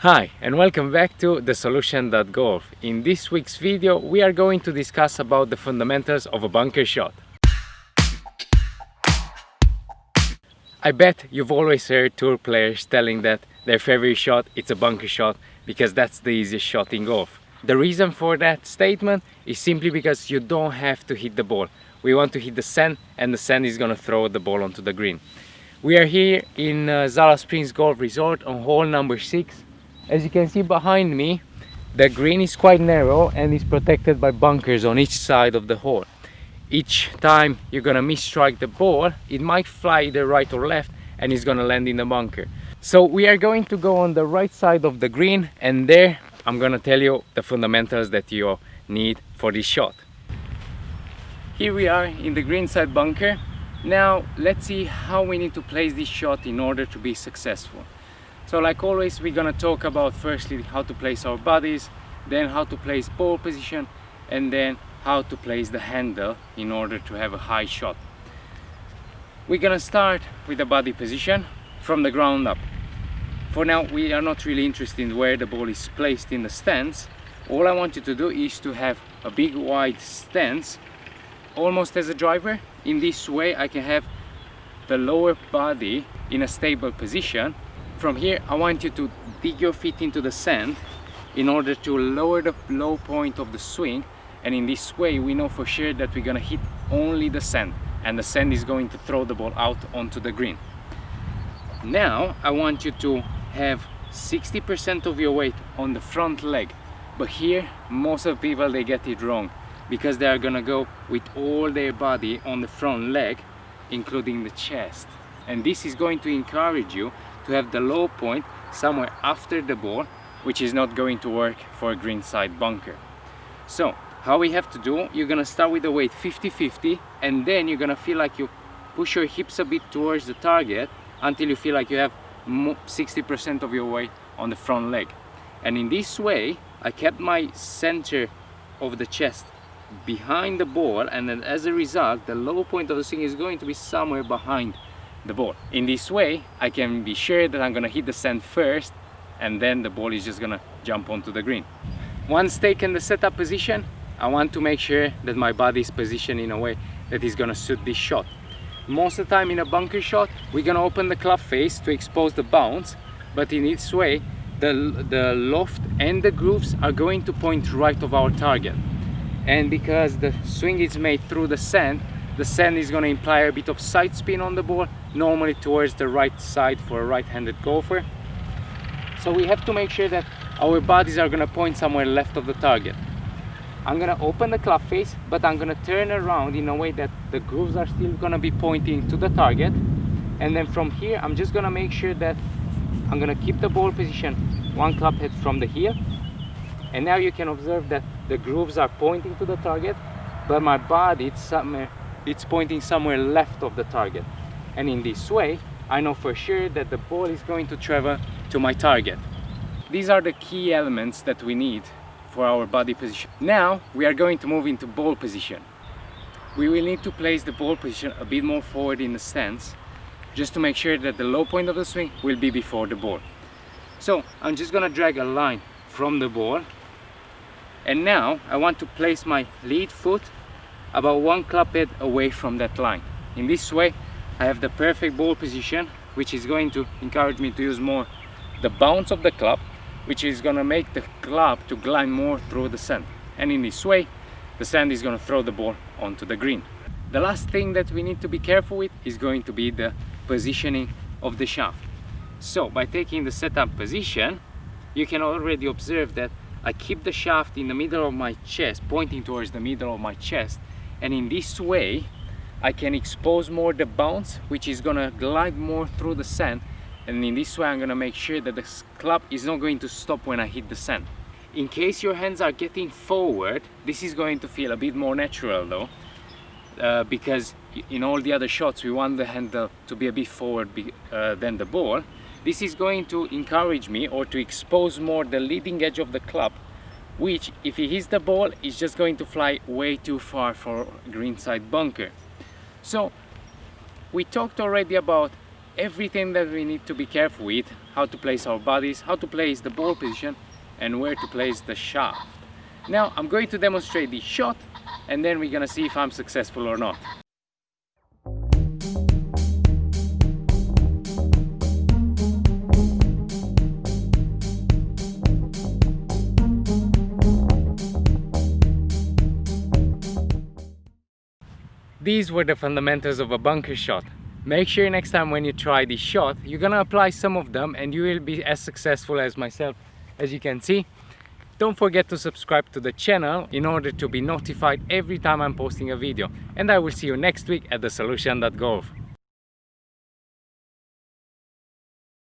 Hi and welcome back to thesolution.golf. In this week's video we are going to discuss about the fundamentals of a bunker shot. I bet you've always heard tour players telling that their favorite shot is a bunker shot because that's the easiest shot in golf. The reason for that statement is simply because you don't have to hit the ball. We want to hit the sand and the sand is gonna throw the ball onto the green. We are here in Zala Springs Golf Resort on hole number 6. As you can see behind me, the green is quite narrow and is protected by bunkers on each side of the hole. Each time you're gonna misstrike the ball, it might fly either right or left and it's gonna land in the bunker. So we are going to go on the right side of the green, and there I'm gonna tell you the fundamentals that you need for this shot. Here we are in the green side bunker. Now let's see how we need to place this shot in order to be successful. So like always, we're gonna talk about firstly how to place our bodies, then how to place ball position, and then how to place the handle in order to have a high shot. We're gonna start with the body position from the ground up. For now, we are not really interested in where the ball is placed in the stance. All I want you to do is to have a big wide stance, almost as a driver. In this way, I can have the lower body in a stable position. From here, I want you to dig your feet into the sand in order to lower the low point of the swing, and in this way we know for sure that we're gonna hit only the sand and the sand is going to throw the ball out onto the green. Now I want you to have 60% of your weight on the front leg, but here most of the people they get it wrong because they are gonna go with all their body on the front leg, including the chest, and this is going to encourage you to have the low point somewhere after the ball, which is not going to work for a green side bunker. So how we have to do, you're gonna start with the weight 50-50, and then you're gonna feel like you push your hips a bit towards the target until you feel like you have 60% of your weight on the front leg. And in this way I kept my center of the chest behind the ball, and then as a result the low point of the swing is going to be somewhere behind the ball. In this way I can be sure that I'm gonna hit the sand first and then the ball is just gonna jump onto the green. Once taken the setup position, I want to make sure that my body is positioned in a way that is gonna suit this shot. Most of the time in a bunker shot we're gonna open the club face to expose the bounce, but in this way the loft and the grooves are going to point right of our target, and because the swing is made through the sand is going to imply a bit of side spin on the ball, normally towards the right side for a right-handed golfer. So we have to make sure that our bodies are going to point somewhere left of the target. I'm going to open the club face, but I'm going to turn around in a way that the grooves are still going to be pointing to the target, and then from here I'm just going to make sure that I'm going to keep the ball position one club head from the heel, and now you can observe that the grooves are pointing to the target, but my body it's pointing somewhere left of the target, and in this way I know for sure that the ball is going to travel to my target. These are the key elements that we need for our body position. Now we are going to move into ball position. We will need to place the ball position a bit more forward in the stance, just to make sure that the low point of the swing will be before the ball. So I'm just gonna drag a line from the ball, and now I want to place my lead foot about one club head away from that line. In this way I have the perfect ball position, which is going to encourage me to use more the bounce of the club, which is going to make the club to glide more through the sand, and in this way the sand is going to throw the ball onto the green. The last thing that we need to be careful with is going to be the positioning of the shaft. So by taking the setup position, you can already observe that I keep the shaft in the middle of my chest, pointing towards the middle of my chest, and in this way I can expose more the bounce, which is gonna glide more through the sand, and in this way I'm gonna make sure that the club is not going to stop when I hit the sand. In case your hands are getting forward, this is going to feel a bit more natural though, because in all the other shots we want the handle to be a bit forward than the ball. This is going to encourage me or to expose more the leading edge of the club, which if he hits the ball is just going to fly way too far for greenside bunker. So we talked already about everything that we need to be careful with, how to place our bodies, how to place the ball position, and where to place the shaft. Now I'm going to demonstrate the shot, and then we're gonna see if I'm successful or not. These were the fundamentals of a bunker shot. Make sure next time when you try this shot, you're gonna apply some of them and you will be as successful as myself, as you can see. Don't forget to subscribe to the channel in order to be notified every time I'm posting a video. And I will see you next week at thesolution.golf.